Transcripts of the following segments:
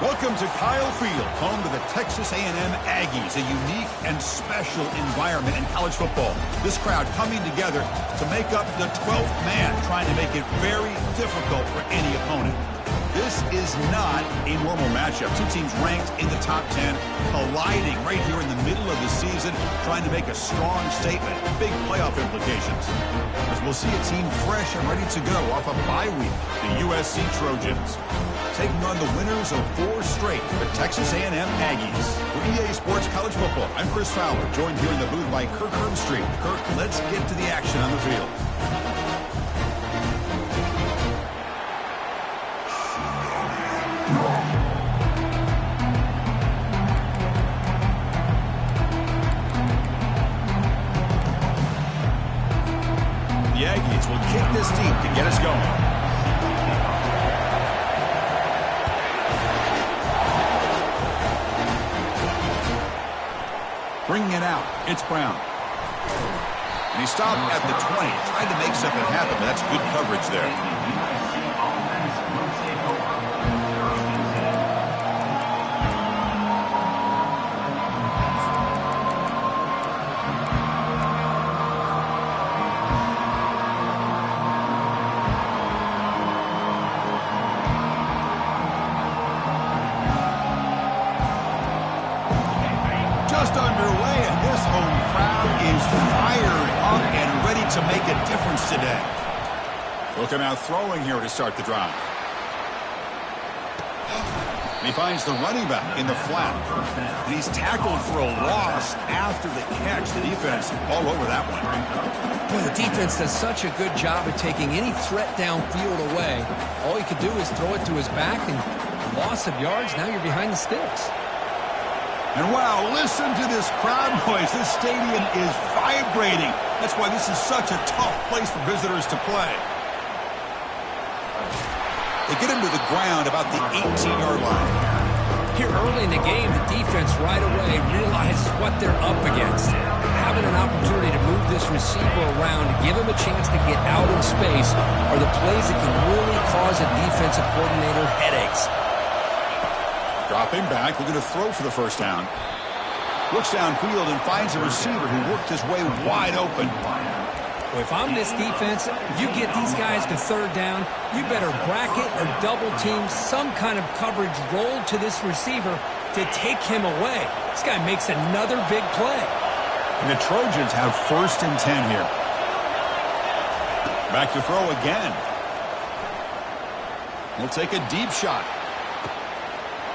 Welcome to Kyle Field, home to the Texas A&M Aggies, a unique and special environment in college football. This crowd coming together to make up the 12th man, trying to make it very difficult for any opponent. This is not a normal matchup. Two teams ranked in the top 10, colliding right here in the middle of the season, trying to make a strong statement. Big playoff implications. As we'll see a team fresh and ready to go off a bye week, the USC Trojans, taking on the winners of 4 straight, the Texas A&M Aggies. For EA Sports College Football, I'm Chris Fowler, joined here in the booth by Kirk Herbstreit. Kirk, let's get to the action on the field. The Aggies will kick this deep to get us going. Bringing it out, it's Brown. And he stopped at the 20, tried to make something happen, but that's good coverage there. Just underway, and this home crowd is fired up and ready to make a difference today. Looking out throwing here to start the drive. And he finds the running back in the flat. And he's tackled for a loss after the catch. The defense all over that one. Boy, the defense does such a good job of taking any threat downfield away. All he could do is throw it to his back, and loss of yards, now you're behind the sticks. And wow, listen to this crowd noise. This stadium is vibrating. That's why this is such a tough place for visitors to play. They get him to the ground about the 18-yard line. Here early in the game, the defense right away realizes what they're up against. Having an opportunity to move this receiver around, give him a chance to get out in space, are the plays that can really cause a defensive coordinator headaches. Dropping back, looking to throw for the first down. Looks downfield and finds a receiver who worked his way wide open. Well, if I'm this defense, you get these guys to third down, you better bracket or double team some kind of coverage roll to this receiver to take him away. This guy makes another big play. And the Trojans have 1st and 10 here. Back to throw again. We'll take a deep shot.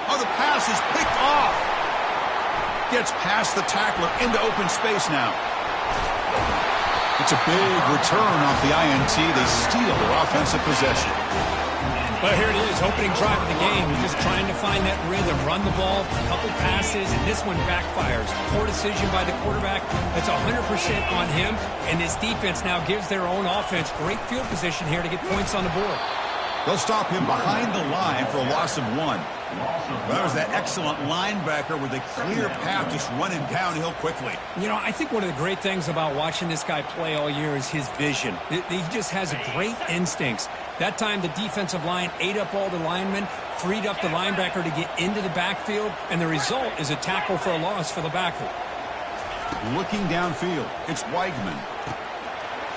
Oh, the pass is picked off. Gets past the tackler into open space now. It's a big return off the INT. They steal their offensive possession. Well, here it is, opening drive of the game. He's just trying to find that rhythm, run the ball, a couple passes, and this one backfires. Poor decision by the quarterback. That's 100% on him, and this defense now gives their own offense great field position here to get points on the board. They'll stop him behind the line for a loss of 1. Well, that was that excellent linebacker with a clear path just running downhill quickly. You know, I think one of the great things about watching this guy play all year is his vision. He just has great instincts. That time the defensive line ate up all the linemen, freed up the linebacker to get into the backfield, and the result is a tackle for a loss for the backer. Looking downfield, it's Weigman.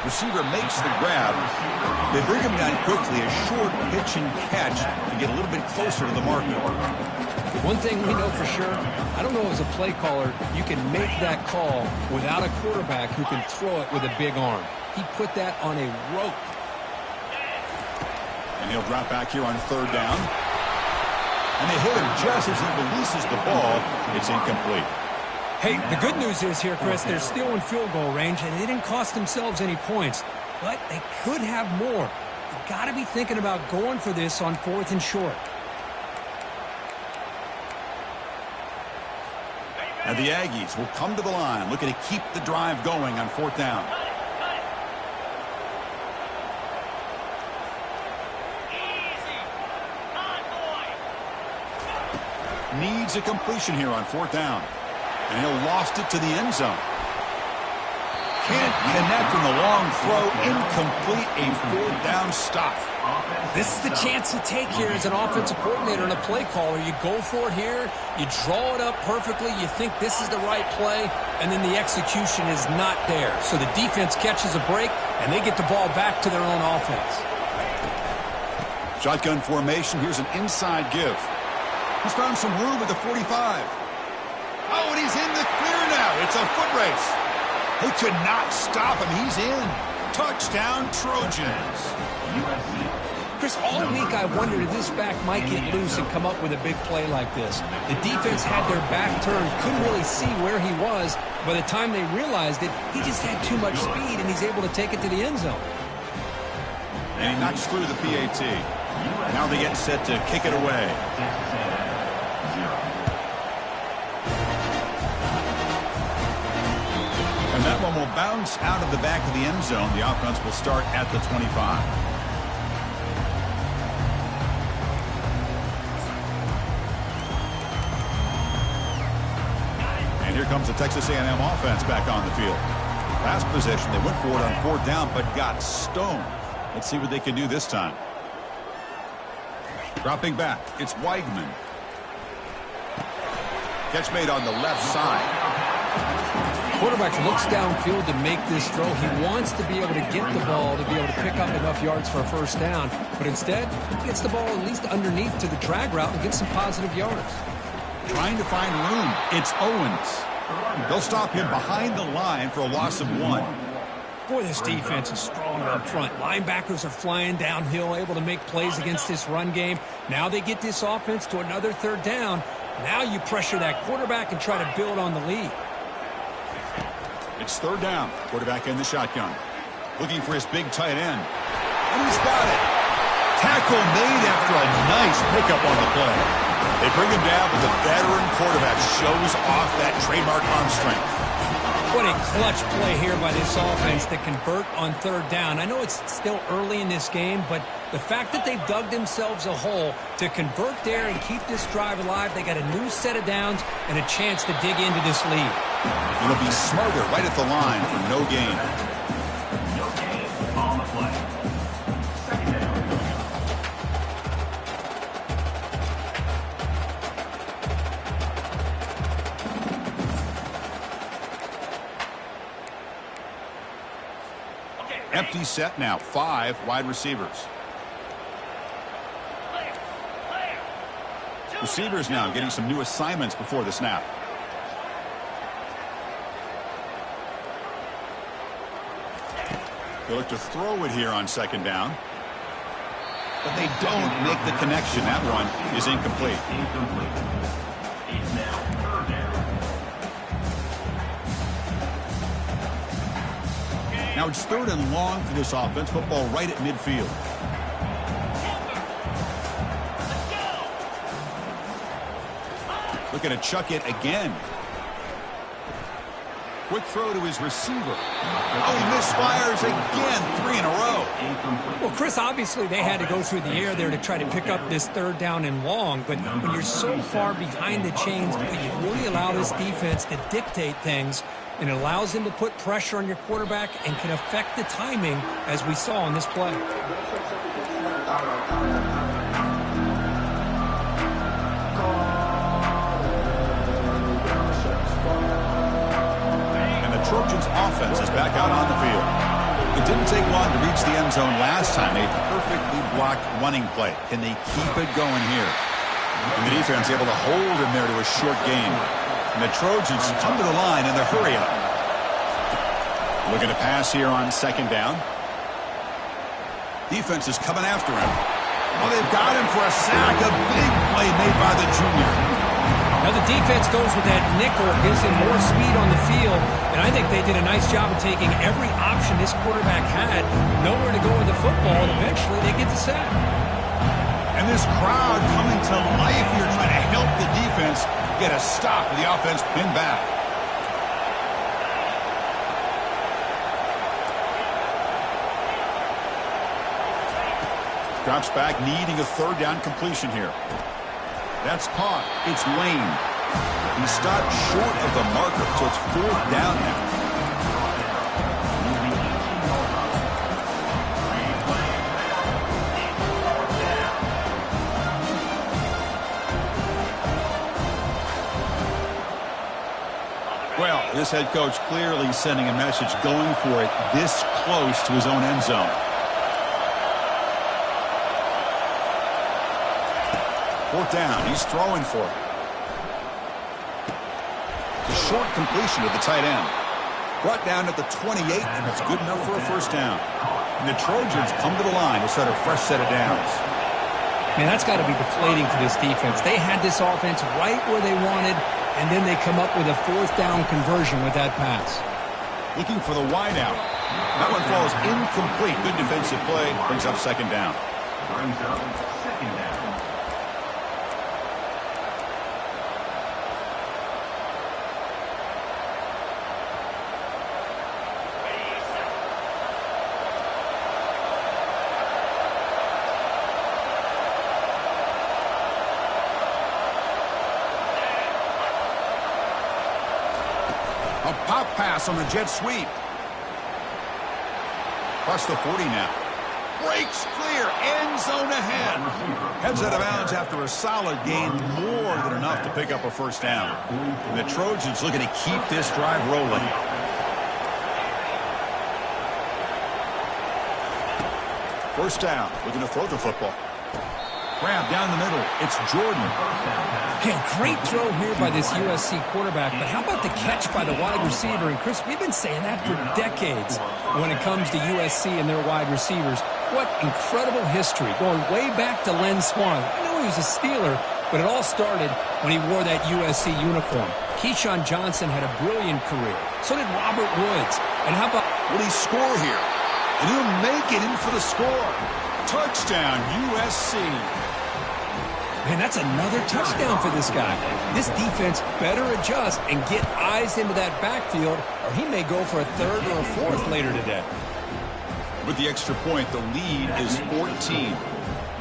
Receiver makes the grab. They bring him down quickly, a short pitch and catch to get a little bit closer to the marker. One thing we know for sure, I don't know as a play caller, you can make that call without a quarterback who can throw it with a big arm. He put that on a rope. And he'll drop back here on 3rd down. And they hit him just as he releases the ball. It's incomplete. Hey, the good news is here, Chris, they're still in field goal range, and they didn't cost themselves any points. But they could have more. You got to be thinking about going for this on 4th and short. And the Aggies will come to the line, looking to keep the drive going on 4th down. Needs a completion here on 4th down. And he'll lost it to the end zone. Can't connect on the long throw. Incomplete, a fourth down stop. This is the chance you take here as an offensive coordinator and a play caller. You go for it here. You draw it up perfectly. You think this is the right play, and then the execution is not there. So the defense catches a break, and they get the ball back to their own offense. Shotgun formation. Here's an inside give. He's found some room at the 45. Oh, and he's in the clear now. It's a foot race. They could not stop him. He's in. Touchdown, Trojans. Chris, all week I wondered if this back might get loose and come up with a big play like this. The defense had their back turned, couldn't really see where he was. By the time they realized it, he just had too much speed, and he's able to take it to the end zone. And he knocks through the PAT. Now they get set to kick it away. And that one will bounce out of the back of the end zone. The offense will start at the 25. And here comes the Texas A&M offense back on the field. Last possession, they went for it on fourth down, but got stoned. Let's see what they can do this time. Dropping back, it's Weigman. Catch made on the left side. Quarterback looks downfield to make this throw. He wants to be able to get the ball to be able to pick up enough yards for a first down, but instead he gets the ball at least underneath to the drag route and gets some positive yards. Trying to find room. It's Owens. They'll stop him behind the line for a loss of 1. Boy, this defense is strong up front. Linebackers are flying downhill, able to make plays against this run game. Now they get this offense to another third down. Now you pressure that quarterback and try to build on the lead. It's third down. Quarterback in the shotgun. Looking for his big tight end. And he's got it. Tackle made after a nice pickup on the play. They bring him down, but the veteran quarterback shows off that trademark arm strength. What a clutch play here by this offense to convert on third down. I know it's still early in this game, but the fact that they've dug themselves a hole to convert there and keep this drive alive, they got a new set of downs and a chance to dig into this lead. It'll be smarter right at the line for no gain. No gain on the play. Second down. Empty set now. 5 wide receivers. Receivers now getting some new assignments before the snap. They look to throw it here on second down. But they don't make the connection. That one is incomplete. It's now third down. Now it's third and long for this offense. Football right at midfield. Looking to chuck it again. Quick throw to his receiver. Oh, he misfires again. 3 in a row. Well, Chris, obviously they had to go through the air there to try to pick up this third down and long, but when you're so far behind the chains, you really allow this defense to dictate things, and it allows them to put pressure on your quarterback and can affect the timing, as we saw on this play. Trojans offense is back out on the field. It didn't take long to reach the end zone last time. A perfectly blocked running play. Can they keep it going here? And the defense able to hold him there to a short gain. And the Trojans come to the line in the hurry up. Looking to pass here on second down. Defense is coming after him. Oh, they've got him for a sack. A big play made by the junior. Now the defense goes with that nickel, gives him more speed on the field, and I think they did a nice job of taking every option this quarterback had, nowhere to go with the football, and eventually they get the sack. And this crowd coming to life here, trying to help the defense get a stop with the offense pinned back. Drops back, needing a third down completion here. That's caught. It's Lane. He stopped short of the marker, so it's fourth down now. this head coach clearly sending a message, going for it this close to his own end zone. Fourth down. He's throwing for it. A short completion to the tight end. Brought down at the 28, and that's good enough for a first down. And the Trojans come to the line to start a fresh set of downs. Man, that's got to be deflating for this defense. They had this offense right where they wanted, and then they come up with a fourth down conversion with that pass. Looking for the wideout. That one falls incomplete. Good defensive play. Brings up second down. Brings up second down. A pop pass on the jet sweep. Across the 40 now. Breaks clear. End zone ahead. Heads out of bounds after a solid gain. More than enough to pick up a first down. And the Trojans looking to keep this drive rolling. First down. Looking to throw the football. Grab down the middle. It's Jordan. Okay, great throw here by this USC quarterback, but how about the catch by the wide receiver? And, Chris, we've been saying that for decades when it comes to USC and their wide receivers. What incredible history, going way back to Len Swan. I know he was a Steeler, but it all started when he wore that USC uniform. Keyshawn Johnson had a brilliant career. So did Robert Woods. And how about... Will he score here? And he'll make it in for the score. Touchdown, USC. Man, that's another touchdown for this guy. This defense better adjust and get eyes into that backfield, or he may go for a third or a fourth later today. With the extra point, the lead is 14.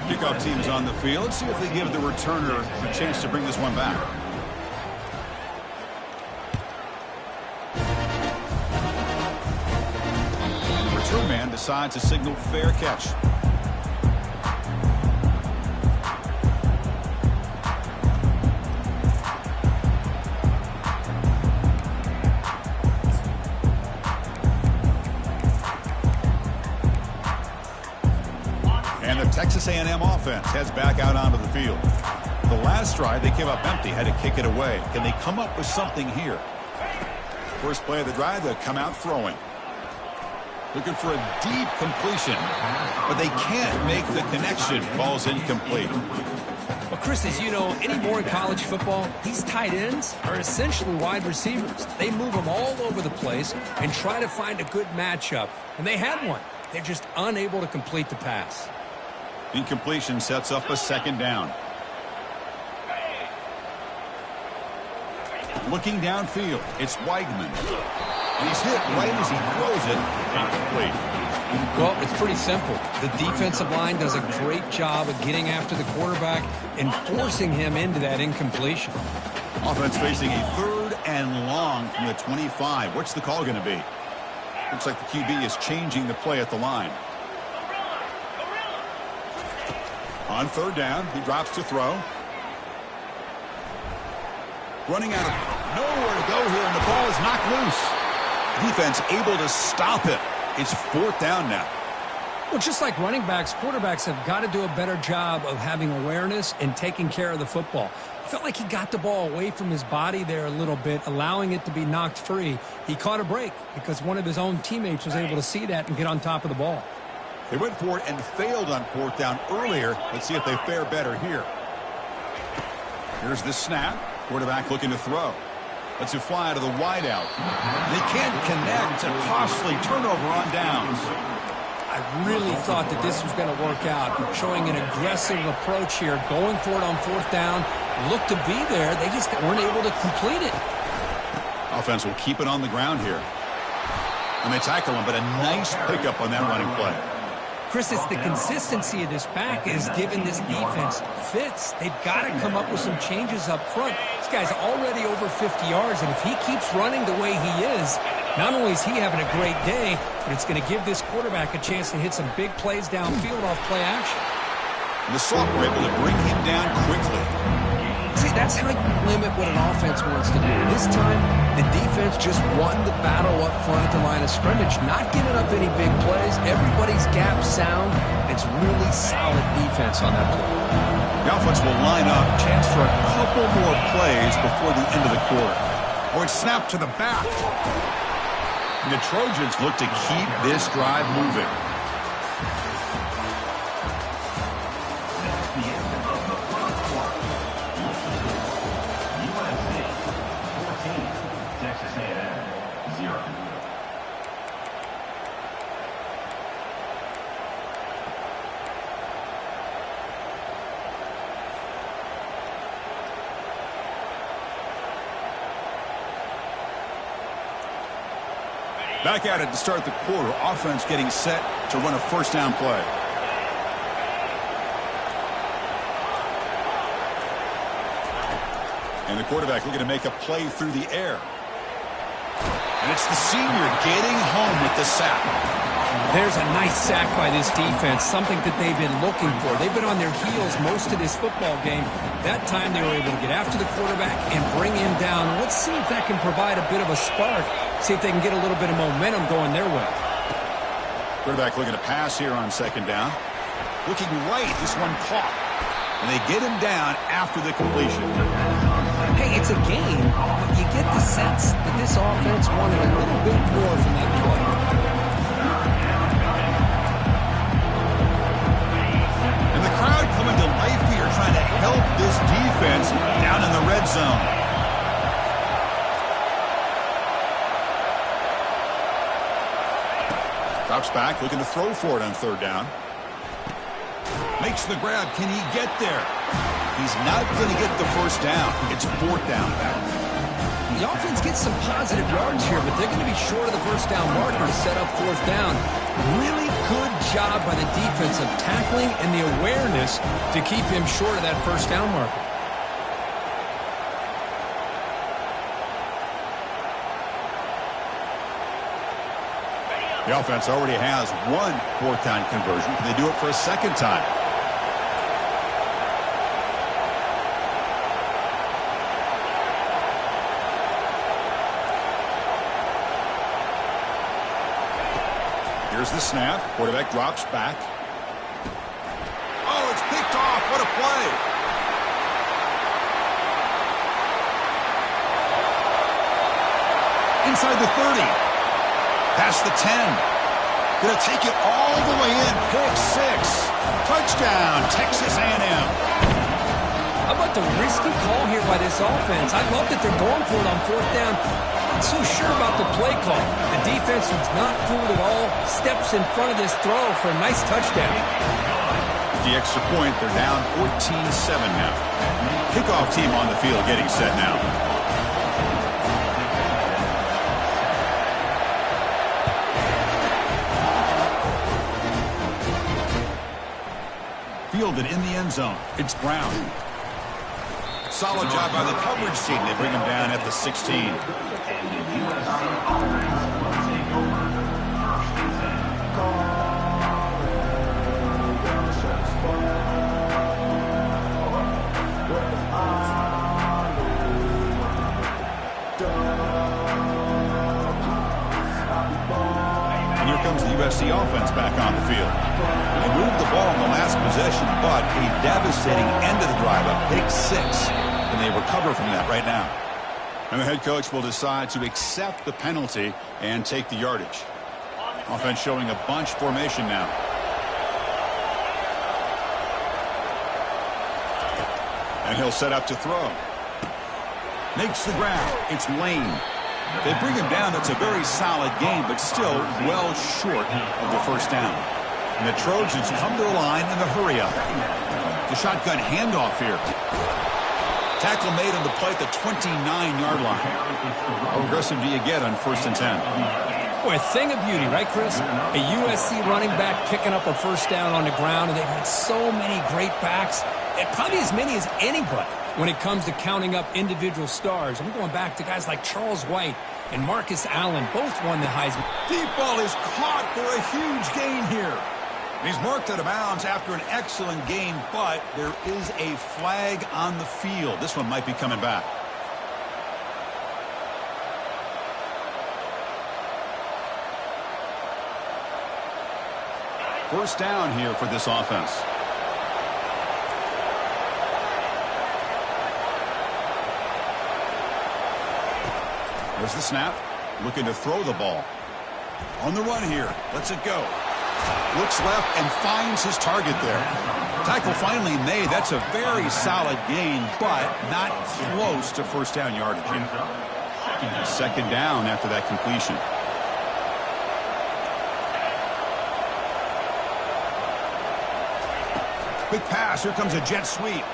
Kickoff team's on the field. Let's see if they give the returner a chance to bring this one back. The return man decides to signal fair catch. And the Texas A&M offense heads back out onto the field. The last drive, they came up empty, had to kick it away. Can they come up with something here? First play of the drive, they'll come out throwing. Looking for a deep completion, but they can't make the connection. Ball's incomplete. Well, Chris, as you know, anymore in college football, these tight ends are essentially wide receivers. They move them all over the place and try to find a good matchup. And they had one. They're just unable to complete the pass. Incompletion sets up a second down. Looking downfield, it's Weigman. And he's hit right as he throws it. Incomplete. Well, it's pretty simple. The defensive line does a great job of getting after the quarterback and forcing him into that incompletion. Offense facing a third and long from the 25. What's the call going to be? Looks like the QB is changing the play at the line. On third down, he drops to throw. Running out of nowhere to go here, and the ball is knocked loose. Defense able to stop it. It's fourth down now. Well, just like running backs, quarterbacks have got to do a better job of having awareness and taking care of the football. I felt like he got the ball away from his body there a little bit, allowing it to be knocked free. He caught a break because one of his own teammates was able to see that and get on top of the ball. They went for it and failed on fourth down earlier. Let's see if they fare better here. Here's the snap. Quarterback looking to throw. Lets it fly to the wideout. They can't connect. A costly turnover on downs. I really thought that this was going to work out, showing an aggressive approach here, going for it on fourth down. Looked to be there. They just weren't able to complete it. Offense will keep it on the ground here. And they tackle him, but a nice pickup on that running play. Chris, it's the consistency of this back is giving this defense fits. They've got to come up with some changes up front. This guy's already over 50 yards, and if he keeps running the way he is, not only is he having a great day, but it's going to give this quarterback a chance to hit some big plays downfield off play action. And the Saints were able to bring him down quickly. See, that's how you limit what an offense wants to do. This time, the defense just won the battle up front at the line of scrimmage, not giving up any big plays. Everybody's gap sound. It's really solid defense on that play. The offense will line up, chance for a couple more plays before the end of the quarter. Or it's snapped to the back. And the Trojans look to keep this drive moving. That's the end of the first quarter. USC 14, Texas A&M 0. Back at it to start the quarter. Offense getting set to run a first down play. And the quarterback looking to make a play through the air. And it's the senior getting home with the sack. There's a nice sack by this defense, something that they've been looking for. They've been on their heels most of this football game. That time they were able to get after the quarterback and bring him down. Let's see if that can provide a bit of a spark. See if they can get a little bit of momentum going their way. Quarterback looking to pass here on second down. Looking right, this one caught. And they get him down after the completion. Hey, it's a game, but you get the sense that this offense wanted a little bit more from that play. And the crowd coming to life here, trying to help this defense down in the red zone. Drops back, looking to throw for it on third down. Makes the grab. Can he get there? He's not going to get the first down. It's fourth down. The offense gets some positive yards here, but they're going to be short of the first down marker to set up fourth down. Really good job by the defense of tackling and the awareness to keep him short of that first down marker. The offense already has one fourth down conversion. Can they do it for a second time? Here's the snap. Quarterback drops back. Oh, it's picked off. What a play. Inside the 30. Past the 10. Gonna take it all the way in. Pick six. Touchdown, Texas A&M. How about the risky call here by this offense? I love that they're going for it on fourth down. Not so sure about the play call. The defense was not fooled at all. Steps in front of this throw for a nice touchdown. The extra point, they're down 14-7 now. Kickoff team on the field getting set now. Fielded in the end zone. It's Brown. Solid job by the coverage team. They bring him down at the 16. And here comes the USC offense back on the field. They moved the ball in the last possession, but a devastating end of the drive, a pick six. And they recover from that right now. And the head coach will decide to accept the penalty and take the yardage. Offense showing a bunch formation now. And he'll set up to throw. Makes the grab. It's Lane. They bring him down. That's a very solid game, but still well short of the first down. And the Trojans come to the line in the hurry up. The shotgun handoff here. Tackle made on the play at the 29-yard line. How aggressive do you get on 1st and 10? Boy, a thing of beauty, right, Chris? A USC running back picking up a first down on the ground, and they've had so many great backs, and probably as many as anybody when it comes to counting up individual stars. I'm going back to guys like Charles White and Marcus Allen. Both won the Heisman. Deep ball is caught for a huge gain here. He's marked out of bounds after an excellent gain, but there is a flag on the field. This one might be coming back. First down here for this offense. There's the snap. Looking to throw the ball. On the run here. Lets it go. Looks left and finds his target there. Tackle finally made. That's a very solid gain, but not close to first down yardage. Second down after that completion. Quick pass. Here comes a jet sweep.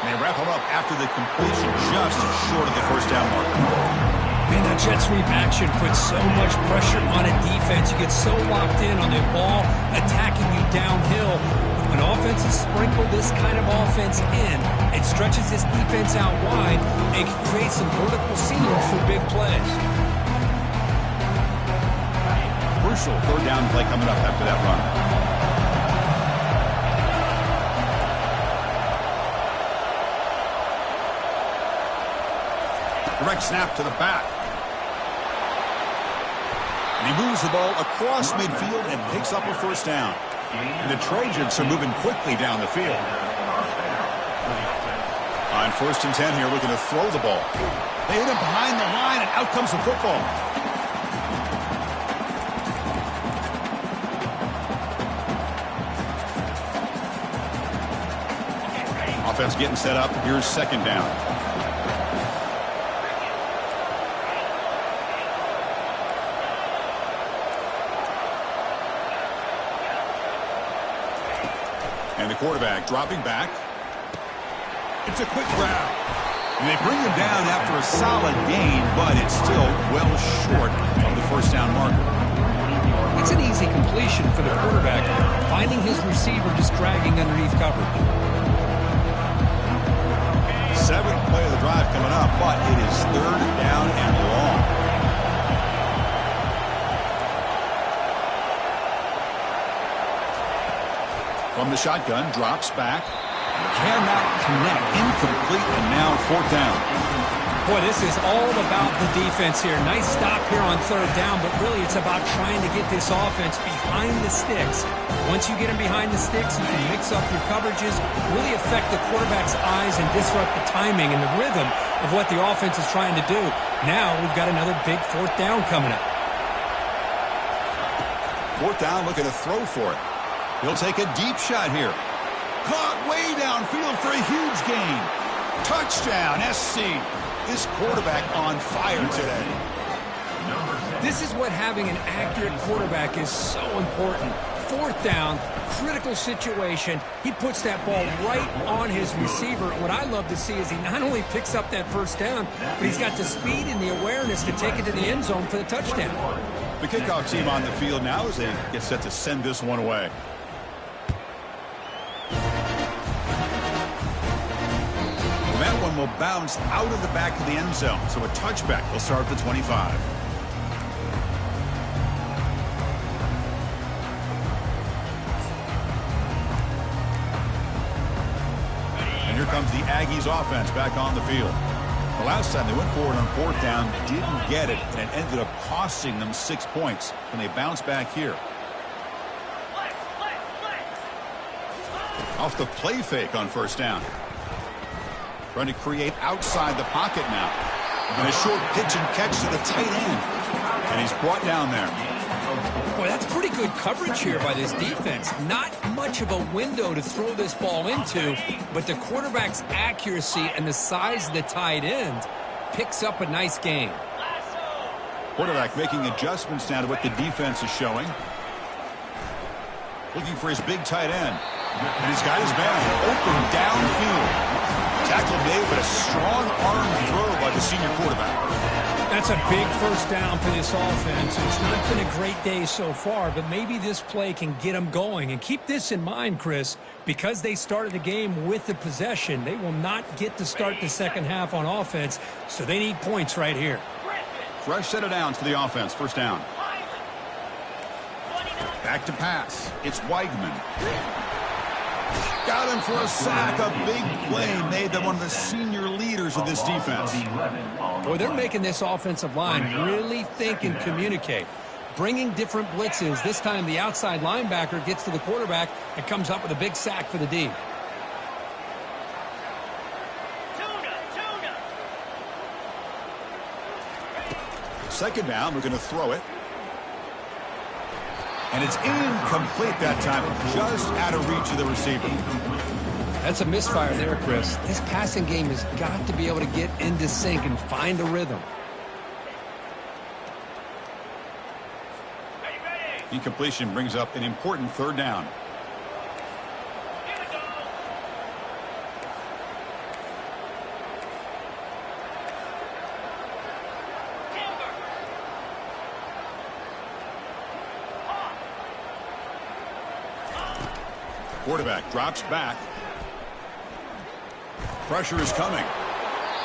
And they wrap him up after the completion, just short of the first down marker. Man, that jet sweep action puts so much pressure on a defense. You get so locked in on the ball attacking you downhill. When offenses sprinkle this kind of offense in, it stretches this defense out wide and can create some vertical seams for big plays. Crucial third down play coming up after that run. Direct snap to the back. And he moves the ball across midfield and picks up a first down. And the Trojans are moving quickly down the field. On 1st and 10 here, looking to throw the ball. They hit him behind the line, and out comes the football. Offense getting set up. Here's second down. And the quarterback dropping back. It's a quick grab. And they bring him down after a solid gain, but it's still well short of the first down marker. It's an easy completion for the quarterback, finding his receiver just dragging underneath coverage. 7th play of the drive coming up, but it is third down and long. From the shotgun, drops back. Cannot connect. Incomplete, and now 4th down. Boy, this is all about the defense here. Nice stop here on 3rd down, but really it's about trying to get this offense behind the sticks. Once you get them behind the sticks, you can mix up your coverages, really affect the quarterback's eyes and disrupt the timing and the rhythm of what the offense is trying to do. Now we've got another big 4th down coming up. 4th down, looking to throw for it. He'll take a deep shot here. Caught way downfield for a huge gain. Touchdown, SC. This quarterback on fire today. This is what having an accurate quarterback is so important. 4th down, critical situation. He puts that ball right on his receiver. What I love to see is he not only picks up that first down, but he's got the speed and the awareness to take it to the end zone for the touchdown. The kickoff team on the field now as they get set to send this one away. That one will bounce out of the back of the end zone, so a touchback will start at the 25. And here comes the Aggies offense back on the field. The last time they went forward on 4th down, didn't get it, and it ended up costing them 6 points. And they bounce back here. Off the play fake on 1st down. Trying to create outside the pocket now. And a short pitch and catch to the tight end. And he's brought down there. Boy, that's pretty good coverage here by this defense. Not much of a window to throw this ball into, but the quarterback's accuracy and the size of the tight end picks up a nice game. Quarterback making adjustments now to what the defense is showing. Looking for his big tight end. And he's got his man open downfield. Tackle made, but a strong arm throw by the senior quarterback. That's a big first down for this offense. It's not been a great day so far, but maybe this play can get them going. And keep this in mind, Chris, because they started the game with the possession, they will not get to start the second half on offense, so they need points right here. Fresh set of downs for the offense. First down. Back to pass. It's Weigman. Got him for a sack. A big play made them one of the senior leaders of this defense. Boy, they're making this offensive line really think and communicate. Bringing different blitzes. This time the outside linebacker gets to the quarterback and comes up with a big sack for the D. Second down, we're going to throw it. And it's incomplete that time, just out of reach of the receiver. That's a misfire there, Chris. This passing game has got to be able to get into sync and find a rhythm. Incompletion brings up an important third down. Quarterback drops back. Pressure is coming.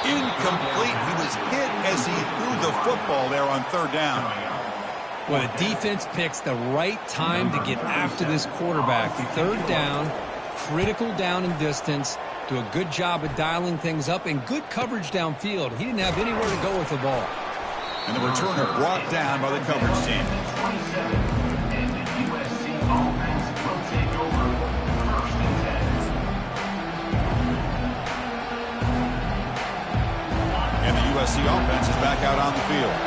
Incomplete. He was hit as he threw the football there on third down. Well, the defense picks the right time to get after this quarterback. Third down, critical down and distance. Do a good job of dialing things up and good coverage downfield. He didn't have anywhere to go with the ball. And the returner brought down by the coverage team. And the USC offense will take over 1st and 10. And the USC offense is back out on the field.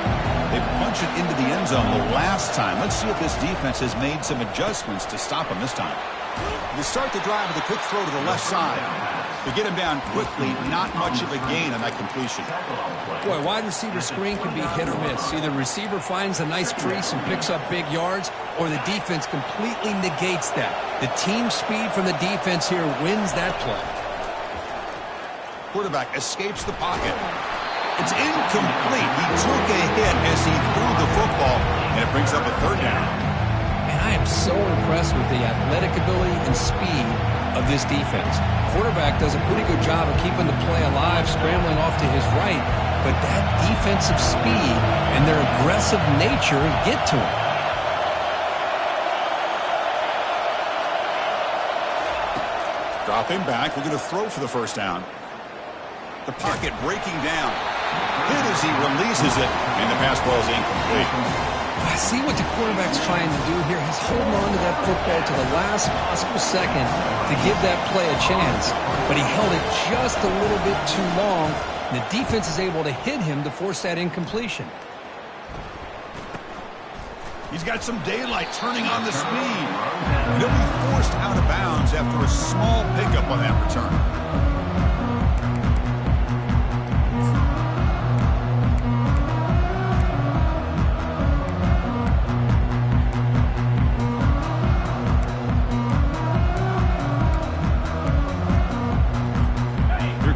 They punch it into the end zone the last time. Let's see if this defense has made some adjustments to stop them this time. They start the drive with a quick throw to the left side. They get him down quickly, not much of a gain on that completion. Boy, wide receiver screen can be hit or miss. Either the receiver finds a nice crease and picks up big yards, or the defense completely negates that. The team speed from the defense here wins that play. Quarterback escapes the pocket. It's incomplete. He took a hit as he threw the football, and it brings up a third down. And I am so impressed with the athletic ability and speed of this defense. Quarterback does a pretty good job of keeping the play alive, scrambling off to his right, but that defensive speed and their aggressive nature get to him. Dropping back. We're going to throw for the first down. The pocket breaking down. Hit as he releases it, and the pass ball is incomplete. I see what the quarterback's trying to do here. He's holding on to that football to the last possible second to give that play a chance, but he held it just a little bit too long, and the defense is able to hit him to force that incompletion. He's got some daylight turning on the speed. He'll be forced out of bounds after a small pickup on that return.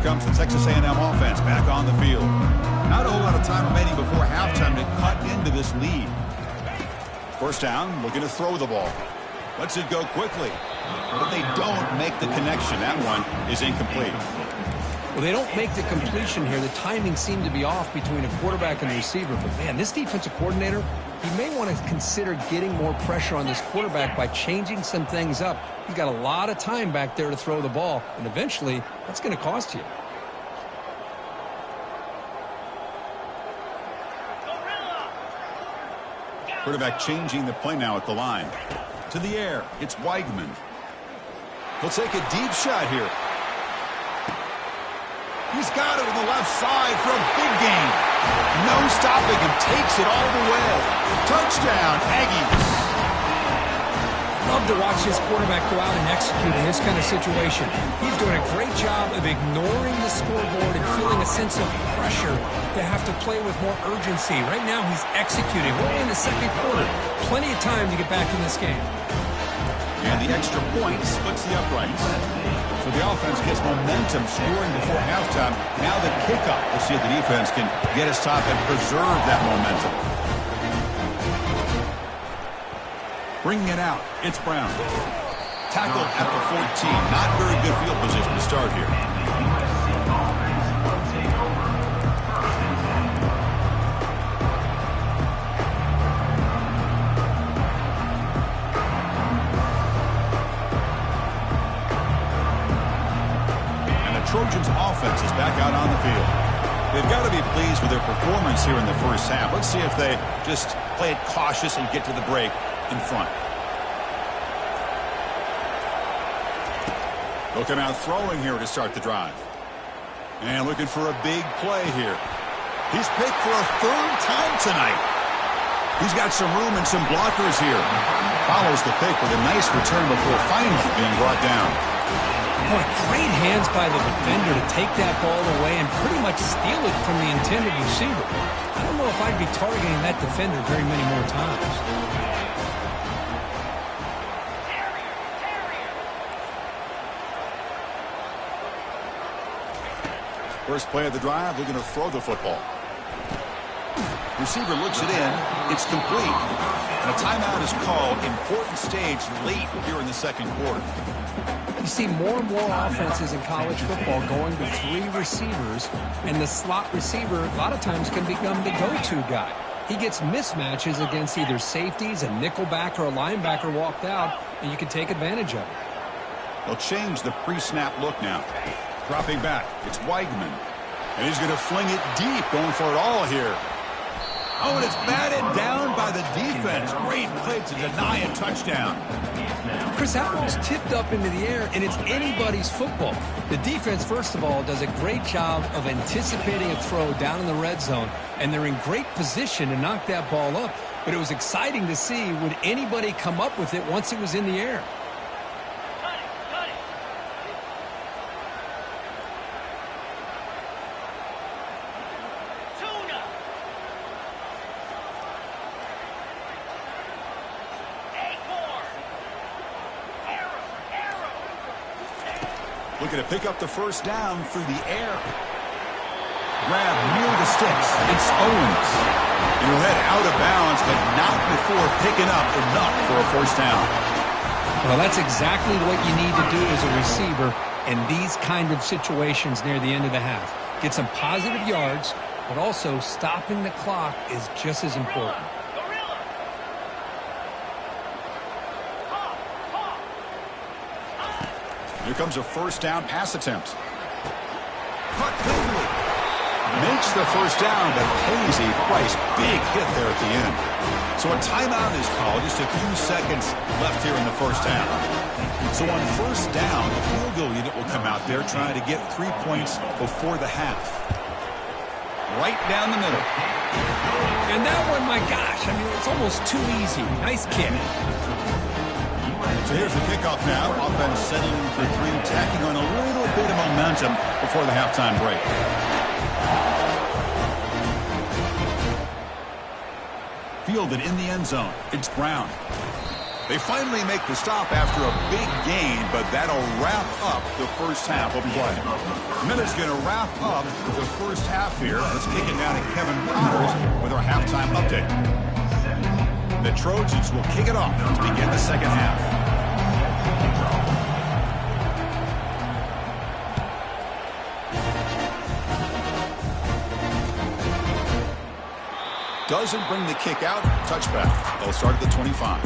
Comes the Texas A&M offense back on the field. Not a whole lot of time remaining before halftime to cut into this lead. First down, looking to throw the ball. Lets it go quickly, but they don't make the connection. That one is incomplete. Well, they don't make the completion here. The timing seemed to be off between a quarterback and a receiver. But, man, this defensive coordinator, he may want to consider getting more pressure on this quarterback by changing some things up. He's got a lot of time back there to throw the ball, and eventually that's going to cost you. Quarterback changing the play now at the line. To the air, it's Weigman. He'll take a deep shot here. He's got it on the left side for a big gain. No stopping him, takes it all the way. Touchdown, Aggies. Love to watch this quarterback go out and execute in this kind of situation. He's doing a great job of ignoring the scoreboard and feeling a sense of pressure to have to play with more urgency. Right now he's executing. We're in the second quarter. Plenty of time to get back in this game. And the extra point splits the uprights. So the offense gets momentum scoring before halftime. Now the kickoff. We'll see if the defense can get a stop and preserve that momentum. Bringing it out, it's Brown. Tackled at the 14. Not very good field position to start here. Trojans offense is back out on the field. They've got to be pleased with their performance here in the first half. Let's see if they just play it cautious and get to the break in front. They'll come out throwing here to start the drive. And looking for a big play here. He's picked for a third time tonight. He's got some room and some blockers here. Follows the pick with a nice return before finally being brought down. Boy, great hands by the defender to take that ball away and pretty much steal it from the intended receiver. I don't know if I'd be targeting that defender very many more times. First play of the drive, they're going to throw the football. Receiver looks it in. It's complete. And a timeout is called. Important stage late here in the second quarter. You see more and more offenses in college football going to 3 receivers, and the slot receiver a lot of times can become the go-to guy. He gets mismatches against either safeties, a nickelback, or a linebacker walked out, and you can take advantage of it. They'll change the pre-snap look now. Dropping back, it's Weigman. And he's going to fling it deep, going for it all here. Oh, and it's batted down by the defense. Great play to deny a touchdown. Chris, that ball's tipped up into the air, and it's anybody's football. The defense, first of all, does a great job of anticipating a throw down in the red zone, and they're in great position to knock that ball up. But it was exciting to see, would anybody come up with it once it was in the air? Looking to pick up the first down through the air. Grab near the sticks. It's Owens. And he'll head out of bounds, but not before picking up enough for a first down. Well, that's exactly what you need to do as a receiver in these kind of situations near the end of the half. Get some positive yards, but also stopping the clock is just as important. Here comes a first down pass attempt. Caught cleanly. Makes the first down, but pays a price. Big hit there at the end. So a timeout is called. Just a few seconds left here in the first half. So on first down, the field goal unit will come out there trying to get 3 points before the half. Right down the middle. And that one, my gosh, I mean, it's almost too easy. Nice kick. So here's the kickoff now. Offense settling for 3, tacking on a little bit of momentum before the halftime break. Fielded in the end zone. It's Brown. They finally make the stop after a big gain, but that'll wrap up the first half of play. Minute's going to wrap up the first half here. Let's kick it down to Kevin Connors with our halftime update. The Trojans will kick it off to begin the second half. Doesn't bring the kick out. Touchback. They'll start at the 25.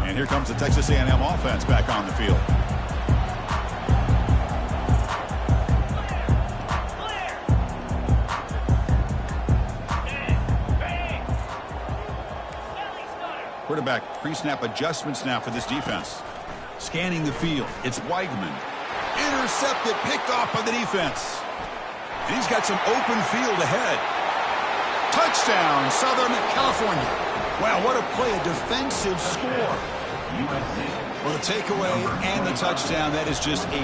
And here comes the Texas A&M offense back on the field. Quarterback pre-snap adjustments now for this defense. Scanning the field. It's Weigman. Intercepted, picked off by the defense. And he's got some open field ahead. Touchdown, Southern California. Wow, what a play, a defensive score. Well, the takeaway and the touchdown, that is just a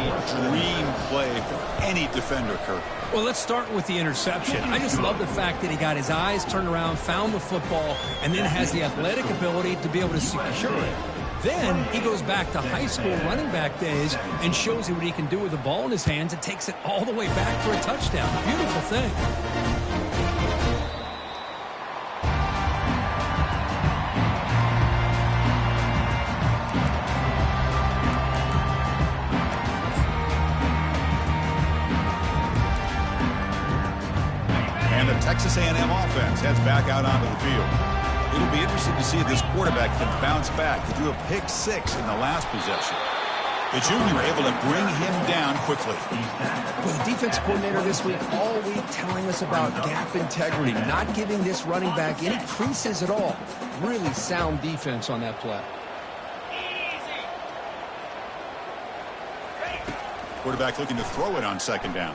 dream play for any defender, Kirk. Well, let's start with the interception. I just love the fact that he got his eyes turned around, found the football, and then has the athletic ability to be able to secure it. Then he goes back to high school running back days and shows you what he can do with the ball in his hands and takes it all the way back for a touchdown. Beautiful thing. And the Texas A&M offense heads back out onto the field. It'll be interesting to see if this quarterback can bounce back. He threw a pick 6 in the last possession. The junior able to bring him down quickly. Well, the defense coordinator this week all week telling us about gap integrity, not giving this running back any creases at all. Really sound defense on that play. Quarterback looking to throw it on second down.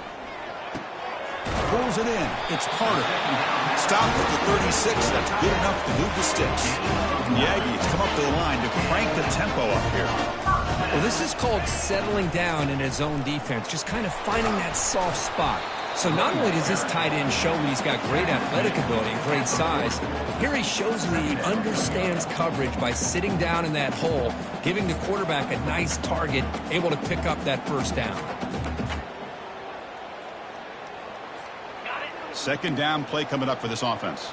Pulls it in. It's Carter. Stopped at the 36. That's good enough to move the sticks. And the Aggies come up to the line to crank the tempo up here. Well, this is called settling down in his own defense, just kind of finding that soft spot. So not only does this tight end show he's got great athletic ability and great size, here he shows that he understands coverage by sitting down in that hole, giving the quarterback a nice target, able to pick up that first down. Second down play coming up for this offense.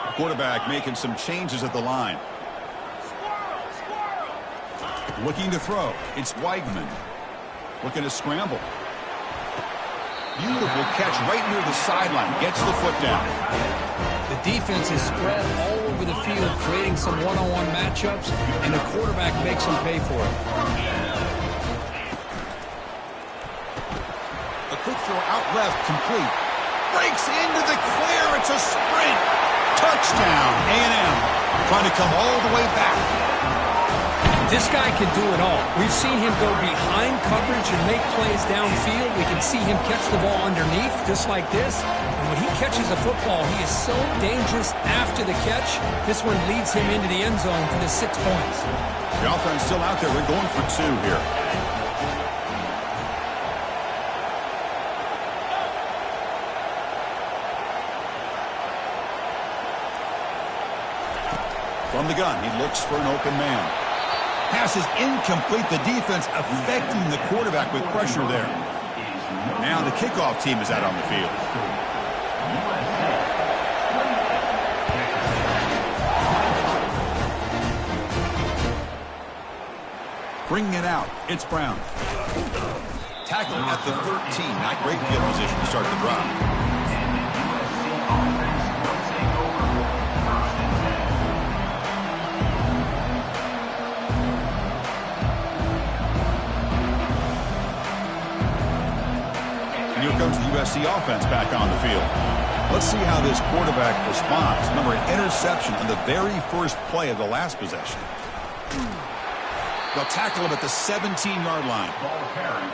The quarterback making some changes at the line. Looking to throw. It's Weigman. Looking to scramble. Beautiful catch right near the sideline. Gets the foot down. The defense is spread all over the field, creating some one-on-one matchups, and the quarterback makes them pay for it. A quick throw out left, complete. Breaks into the clear. It's a sprint. Touchdown, A&M. Trying to come all the way back. This guy can do it all. We've seen him go behind coverage and make plays downfield. We can see him catch the ball underneath, just like this. And when he catches a football, he is so dangerous after the catch. This one leads him into the end zone for the 6 points. The offense still out there. We're going for 2 here. From the gun, he looks for an open man. Pass is incomplete. The defense affecting the quarterback with pressure there. Now the kickoff team is out on the field. Bringing it out. It's Brown. Tackling at the 13. Not great field position to start the drive. Here comes the USC offense back on the field. Let's see how this quarterback responds. Remember, an interception on the very first play of the last possession. They'll tackle him at the 17-yard line.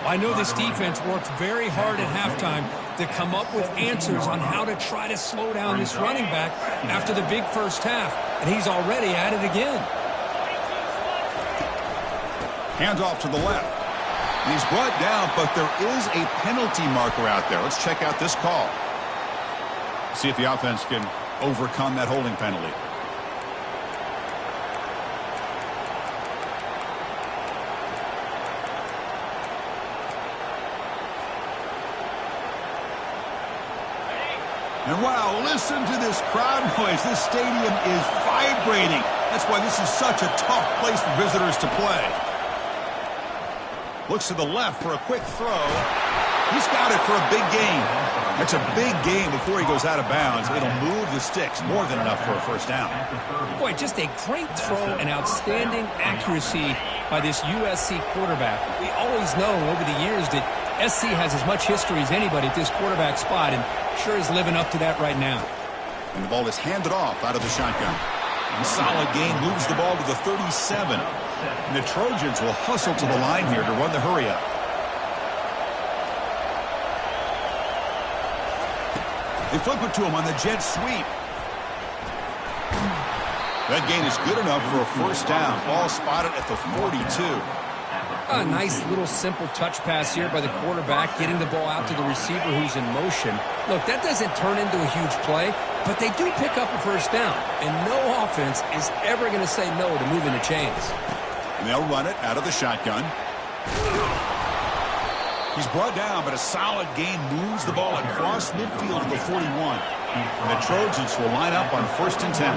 I know this defense worked very hard at halftime to come up with answers on how to try to slow down this running back after the big first half, and he's already at it again. Hands off to the left. He's brought down, but there is a penalty marker out there. Let's check out this call. See if the offense can overcome that holding penalty. And wow, listen to this crowd noise. This stadium is vibrating. That's why this is such a tough place for visitors to play. Looks to the left for a quick throw. He's got it for a big gain. That's a big gain before he goes out of bounds. It'll move the sticks. More than enough for a first down. Boy, just a great throw and outstanding accuracy by this USC quarterback. We always know over the years that SC has as much history as anybody at this quarterback spot, and sure is living up to that right now. And the ball is handed off out of the shotgun. A solid gain moves the ball to the 37. And the Trojans will hustle to the line here to run the hurry-up. They flip it to him on the jet sweep. That gain is good enough for a first down. Ball spotted at the 42. A nice little simple touch pass here by the quarterback, getting the ball out to the receiver who's in motion. Look, that doesn't turn into a huge play, but they do pick up a first down. And no offense is ever going to say no to moving the chains. And they'll run it out of the shotgun. He's brought down, but a solid gain moves the ball across midfield to the 41. And the Trojans will line up on 1st and 10.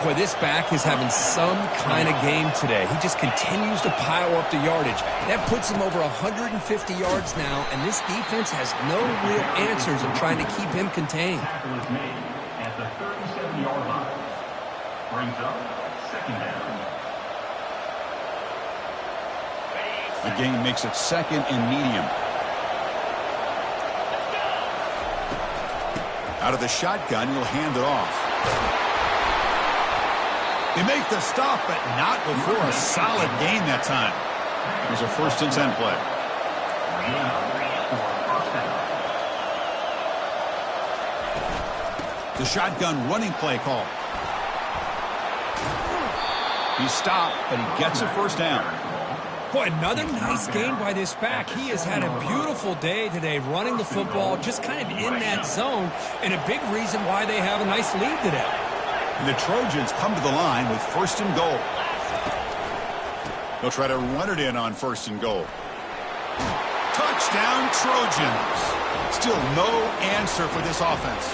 Boy, this back is having some kind of game today. He just continues to pile up the yardage. That puts him over 150 yards now, and this defense has no real answers in trying to keep him contained. Tackle is made at the 37-yard line. Brings up second down. The game makes it second and medium. Out of the shotgun, he'll hand it off. They make the stop, but not before a solid gain that time. There's a 1st and 10 play. The shotgun running play call. He stopped, but he gets a 1st down. Boy, another nice game by this back. He has had a beautiful day today running the football, just kind of in that zone, and a big reason why they have a nice lead today. The Trojans come to the line with 1st and goal. They'll try to run it in on 1st and goal. Touchdown, Trojans. Still no answer for this offense.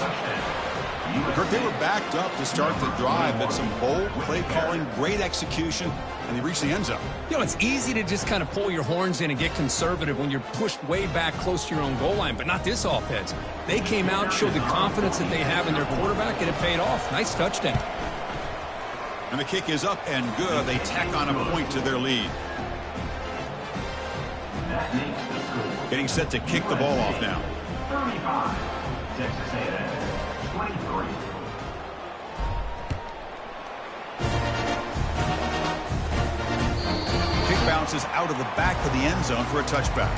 Kirk, they were backed up to start the drive, but some bold play calling, great execution, and they reached the end zone. You know, it's easy to just kind of pull your horns in and get conservative when you're pushed way back close to your own goal line, but not this offense. They came out, showed the confidence that they have in their quarterback, and it paid off. Nice touchdown. And the kick is up and good. They tack on a point to their lead. Getting set to kick the ball off now. 35, Texas A&M, 23. Kick bounces out of the back of the end zone for a touchback.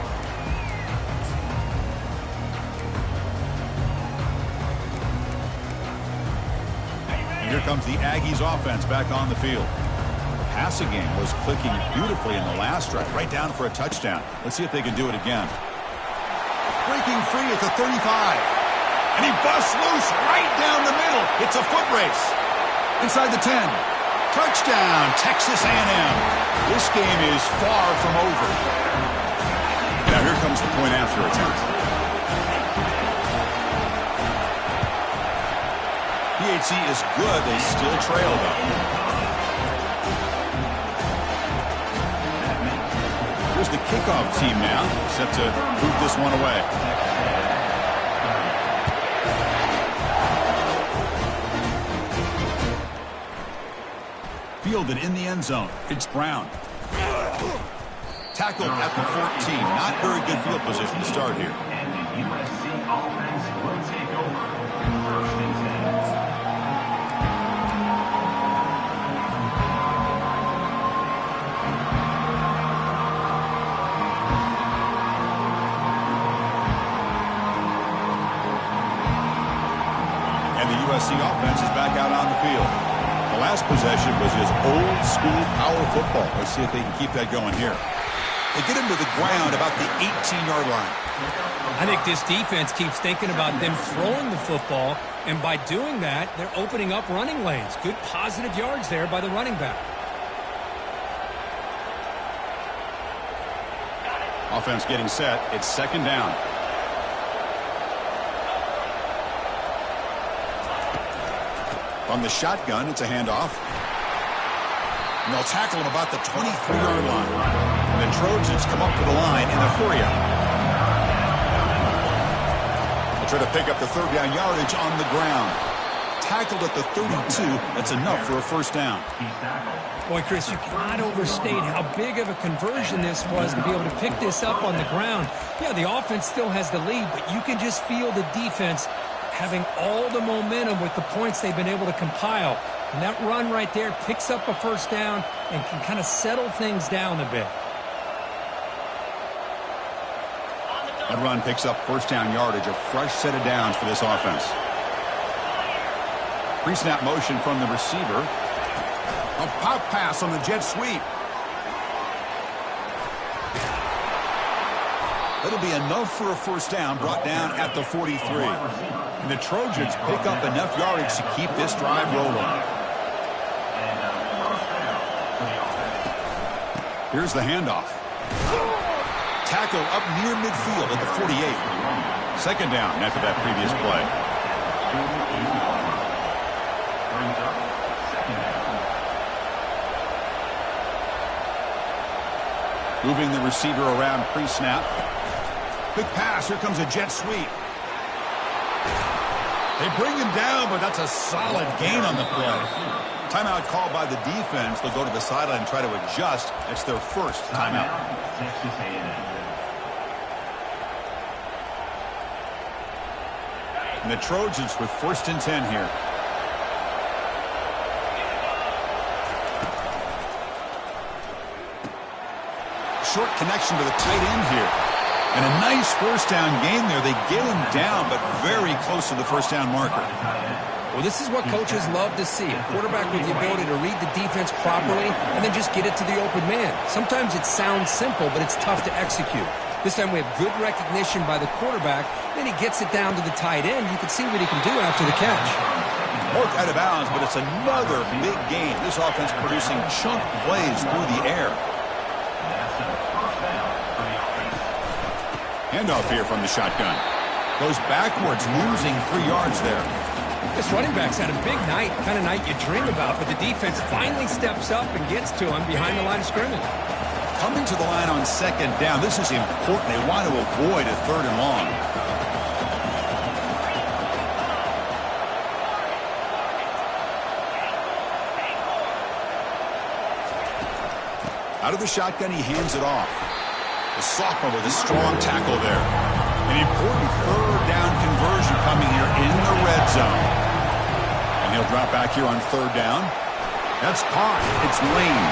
And here comes the Aggies offense back on the field. The passing game was clicking beautifully in the last drive, right down for a touchdown. Let's see if they can do it again. Breaking free at the 35. And he busts loose right down the middle. It's a foot race. Inside the 10. Touchdown, Texas A&M. This game is far from over. Now here comes the point after attempt. PHC is good. They still trail, though. Here's the kickoff team now, set to move this one away. Fielded in the end zone. It's Brown. Tackled at the 14. Not very good field position to start here. And the USC offense will take over. 1st and 10. And the USC offense is back out on the field. The last possession was his old school power football. Let's see if they can keep that going here. They get him to the ground about the 18-yard line. I think this defense keeps thinking about them throwing the football, and by doing that, they're opening up running lanes. Good positive yards there by the running back. Offense getting set. It's 2nd down. From the shotgun, it's a handoff. And they'll tackle him about the 23-yard line. And the Trojans come up to the line in a hurry-up. They'll try to pick up the 3rd down yardage on the ground. Tackled at the 32. That's enough for a 1st down. Boy, Chris, you cannot overstate how big of a conversion this was to be able to pick this up on the ground. Yeah, the offense still has the lead, but you can just feel the defense having all the momentum with the points they've been able to compile. And that run right there picks up a 1st down and can kind of settle things down a bit. That run picks up 1st down yardage, a fresh set of downs for this offense. Pre-snap motion from the receiver. A pop pass on the jet sweep. That'll be enough for a 1st down, brought down at the 43. And the Trojans pick up enough yardage to keep this drive rolling. Here's the handoff. Tackle up near midfield at the 48. 2nd down after that previous play. second down. Moving the receiver around pre-snap. Quick pass. Here comes a jet sweep. They bring him down, but that's a solid gain on the play. Timeout called by the defense. They'll go to the sideline and try to adjust. That's their first timeout. Texas A&M. And the Trojans with 1st and 10 here. Short connection to the tight end here. And a nice first down gain there. They get him down, but very close to the first down marker. Well, this is what coaches love to see. A quarterback with the ability to read the defense properly and then just get it to the open man. Sometimes it sounds simple, but it's tough to execute. This time we have good recognition by the quarterback. Then he gets it down to the tight end. You can see what he can do after the catch. Worked out of bounds, but it's another big gain. This offense producing chunk plays through the air. Handoff here from the shotgun. Goes backwards, losing 3 yards there. This running back's had a big night, kind of night you dream about, but the defense finally steps up and gets to him behind the line of scrimmage. Coming to the line on 2nd down. This is important. They want to avoid a 3rd and long. Out of the shotgun, he hands it off. The sophomore with a strong tackle there. An important 3rd down conversion coming here in the red zone. And he'll drop back here on 3rd down. That's caught. It's Lane.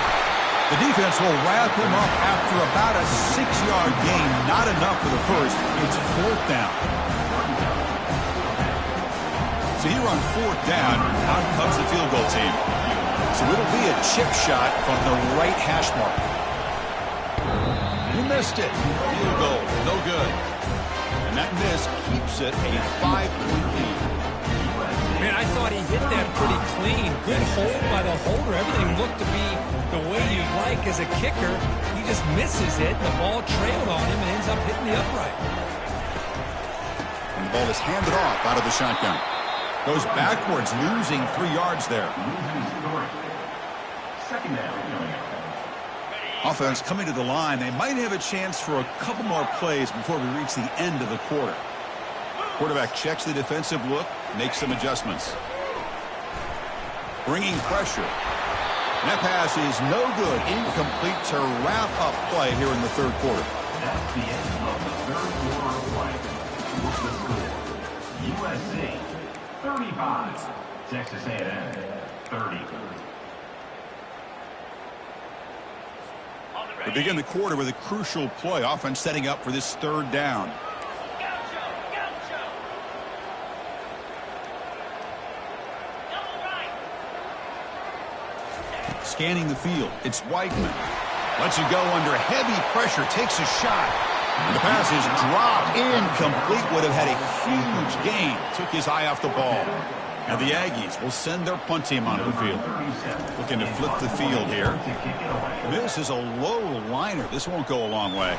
The defense will wrap him up after about a 6-yard gain. Not enough for the first. It's 4th down. So here on 4th down, out comes the field goal team. So it'll be a chip shot from the right hash mark. He missed it. Field goal. No good. And that miss keeps it a 5-point lead. Man, I thought he hit that pretty clean. Good hold by the holder. Everything looked to be the way you'd like as a kicker. He just misses it. The ball trailed on him and ends up hitting the upright. And the ball is handed off out of the shotgun. Goes backwards, losing 3 yards there. Second down. Offense coming to the line. They might have a chance for a couple more plays before we reach the end of the quarter. Quarterback checks the defensive look, makes some adjustments. Bringing pressure. And that pass is no good. Incomplete to wrap up play here in the 3rd quarter. That's the end of the 3rd quarter of play. With the score, USC 35, Texas A&M 30. We begin the quarter with a crucial play. Offense setting up for this 3rd down. Scanning the field. It's Weigman. Lets it go under heavy pressure. Takes a shot. And the pass is dropped. Incomplete. Would have had a huge gain. Took his eye off the ball. Now the Aggies will send their punt team onto the field. Looking to flip the field here. This is a low liner. This won't go a long way.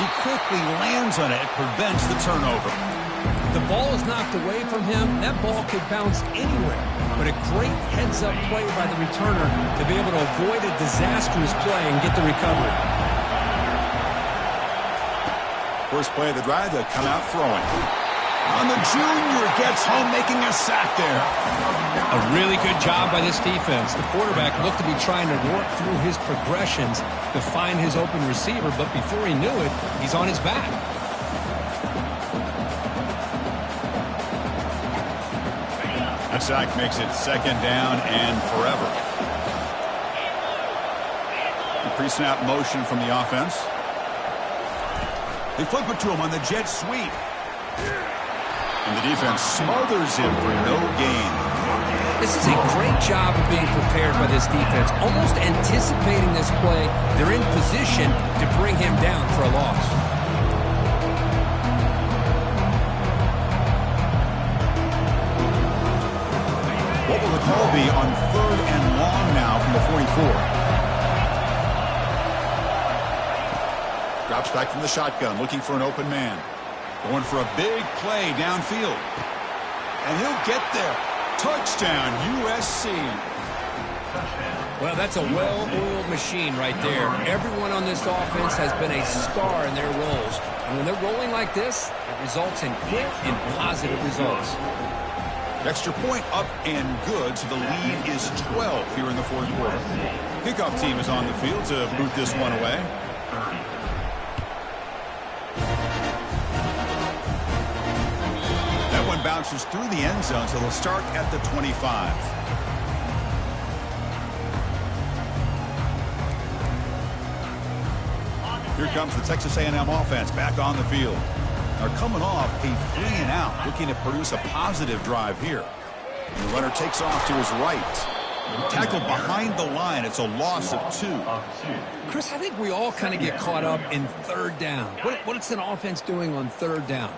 He quickly lands on it. It prevents the turnover. The ball is knocked away from him. That ball could bounce anywhere. But a great heads-up play by the returner to be able to avoid a disastrous play and get the recovery. First play of the drive, they'll come out throwing. And the junior gets home, making a sack there. A really good job by this defense. The quarterback looked to be trying to work through his progressions to find his open receiver, but before he knew it, he's on his back. That sack makes it 2nd down and forever. The pre-snap motion from the offense. They flip it to him on the jet sweep. And the defense smothers him for no gain. This is a great job of being prepared by this defense. Almost anticipating this play, they're in position to bring him down for a loss. What will the call be on 3rd and long now from the 44? Drops back from the shotgun, looking for an open man. Going for a big play downfield. And he'll get there. Touchdown, USC. Well, that's a well-oiled machine right there. Everyone on this offense has been a star in their roles. And when they're rolling like this, it results in quick and positive results. Extra point up and good, so the lead is 12 here in the fourth quarter. Kickoff team is on the field to boot this one away. That one bounces through the end zone, so they'll start at the 25. Here comes the Texas A&M offense back on the field. They're coming off a 3-and-out, looking to produce a positive drive here. And the runner takes off to his right. Tackled behind the line. It's a loss of 2. Chris, I think we all kind of get caught up in third down. What's an offense doing on third down?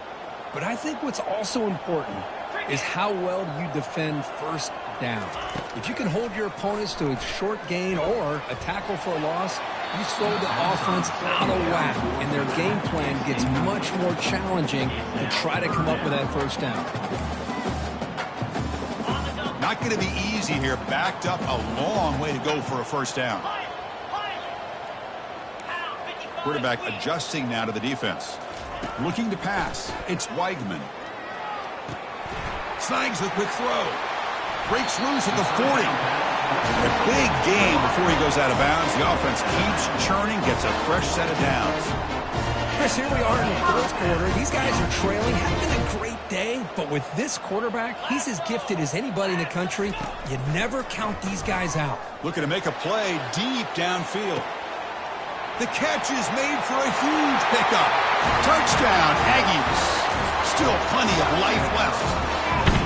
But I think what's also important is how well you defend first down. If you can hold your opponents to a short gain or a tackle for a loss, you slow the offense out of whack, and their game plan gets much more challenging to try to come up with that first down. Not going to be easy here. Backed up a long way to go for a first down. Quarterback adjusting now to the defense. Looking to pass. It's Weigman. Snags the quick throw. Breaks loose at the 40. A big game before he goes out of bounds. The offense keeps churning, gets a fresh set of downs. Chris, here we are in the fourth quarter. These guys are trailing. Having a great day, but with this quarterback, he's as gifted as anybody in the country. You never count these guys out. Looking to make a play deep downfield. The catch is made for a huge pickup. Touchdown, Aggies. Still plenty of life left.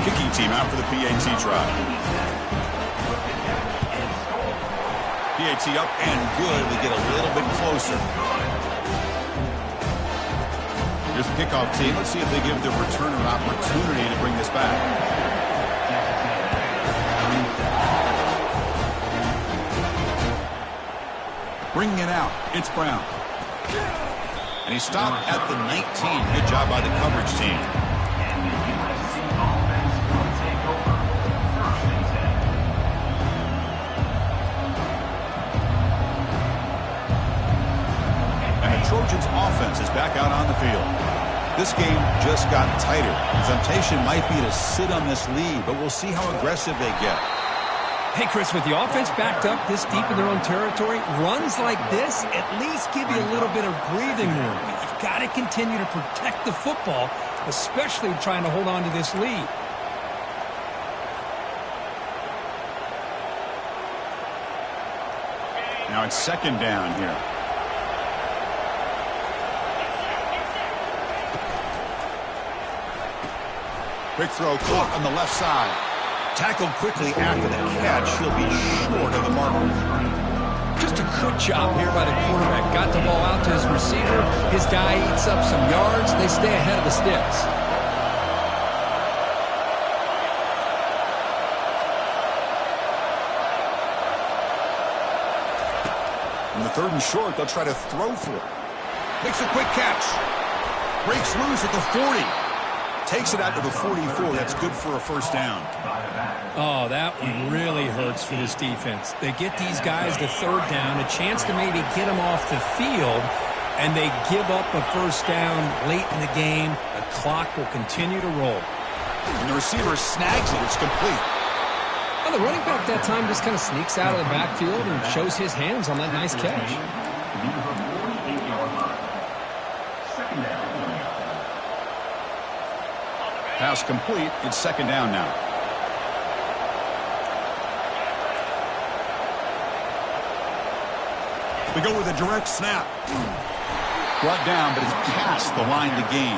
Kicking team out for the PAT try. PAT up and good. We get a little bit closer. Here's the kickoff team. Let's see if they give the returner an opportunity to bring this back. Bringing it out, it's Brown. And he stopped at the 19. Good job by the coverage team. And the Trojans offense is back out on the field. This game just got tighter. The temptation might be to sit on this lead, but we'll see how aggressive they get. Hey, Chris, with the offense backed up this deep in their own territory, runs like this at least give you a little bit of breathing room. You've got to continue to protect the football, especially trying to hold on to this lead. Now it's second down here. Quick throw caught on the left side. Tackled quickly after the catch. He'll be short of the marker. Just a good job here by the quarterback. Got the ball out to his receiver. His guy eats up some yards. They stay ahead of the sticks. On the third and short, they'll try to throw for it. Makes a quick catch. Breaks loose at the 40. Takes it out to the 44. That's good for a first down. Oh, that one really hurts for this defense. They get these guys to third down, a chance to maybe get them off the field, and they give up a first down late in the game. The clock will continue to roll. And the receiver snags it. It's complete. Well, the running back that time just kind of sneaks out of the backfield and shows his hands on that nice catch. Pass complete. It's second down now. We go with a direct snap. Brought down, but it's past the line to gain.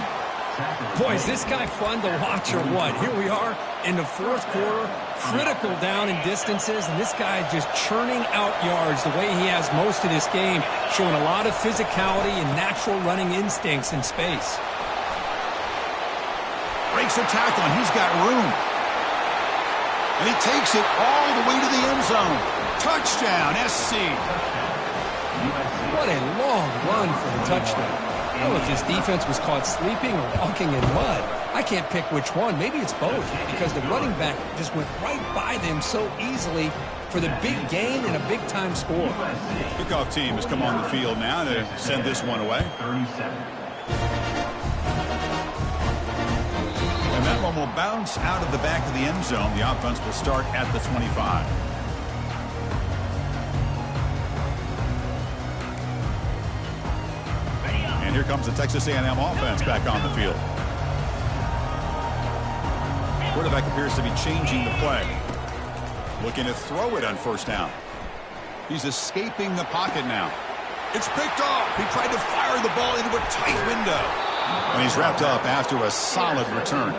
Boy, is this guy fun to watch or what? Here we are in the fourth quarter, critical down in distances, and this guy is just churning out yards the way he has most of this game, showing a lot of physicality and natural running instincts in space. Breaks a tackle, and he's got room. And he takes it all the way to the end zone. Touchdown, SC. What a long run for the touchdown. I don't know if his defense was caught sleeping or walking in mud. I can't pick which one. Maybe it's both, because the running back just went right by them so easily. for the big gain and a big-time score. Kickoff team has come on the field now to send this one away. 37. And that one will bounce out of the back of the end zone. The offense will start at the 25. And here comes the Texas A&M offense back on the field. Quarterback appears to be changing the play. Looking to throw it on first down. He's escaping the pocket now. It's picked off. He tried to fire the ball into a tight window. And he's wrapped up after a solid return.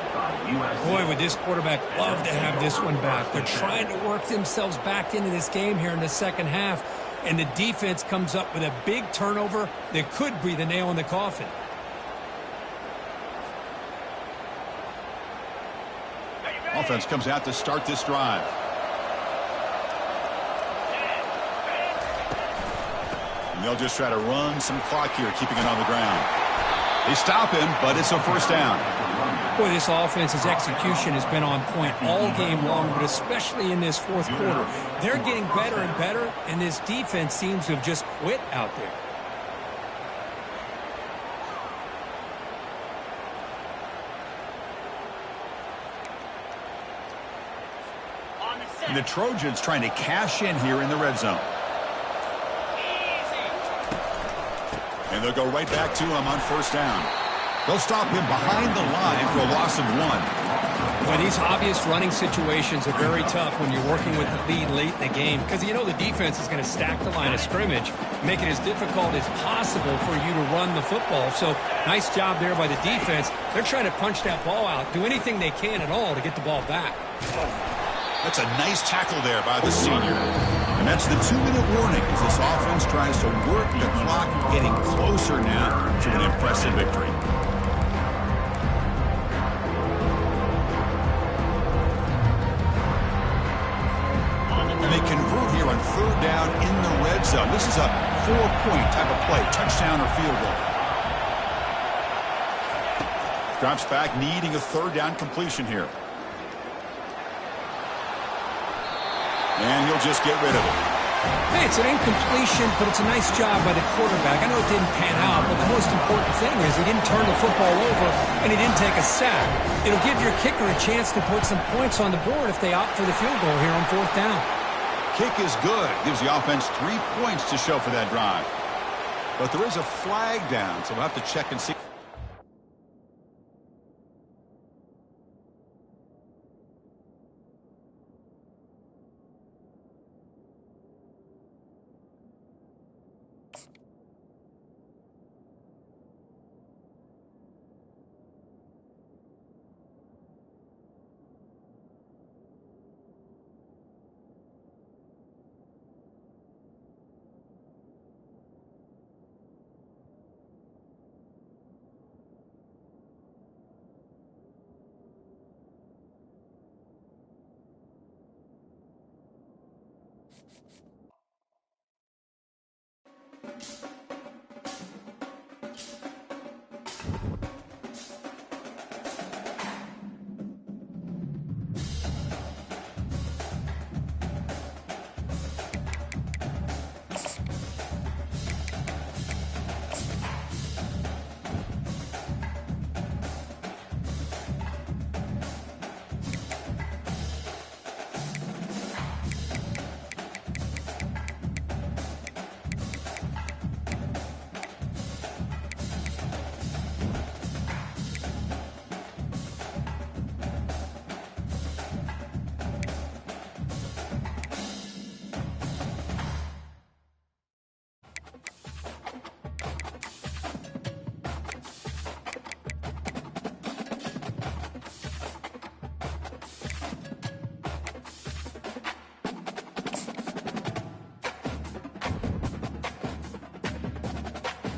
Boy, would this quarterback love to have this one back. They're trying to work themselves back into this game here in the second half. And the defense comes up with a big turnover that could be the nail in the coffin. Offense comes out to start this drive. And they'll just try to run some clock here, keeping it on the ground. They stop him, but it's a first down. Boy, this offense's execution has been on point all game long, but especially in this fourth quarter. They're getting better and better, and this defense seems to have just quit out there. And the Trojans trying to cash in here in the red zone. And they'll go right back to him on first down. They'll stop him behind the line for a loss of 1. Well, these obvious running situations are very tough when you're working with the lead late in the game because you know the defense is going to stack the line of scrimmage, make it as difficult as possible for you to run the football. So nice job there by the defense. They're trying to punch that ball out, do anything they can at all to get the ball back. That's a nice tackle there by the senior. And that's the 2-minute warning as this offense tries to work the clock, getting closer now to an impressive victory. And they convert here on third down in the red zone. This is a 4-point type of play, touchdown or field goal. Drops back, needing a third down completion here. And he'll just get rid of it. Hey, it's an incompletion, but it's a nice job by the quarterback. I know it didn't pan out, but the most important thing is he didn't turn the football over and he didn't take a sack. It'll give your kicker a chance to put some points on the board if they opt for the field goal here on fourth down. Kick is good. Gives the offense 3 points to show for that drive. But there is a flag down, so we'll have to check and see.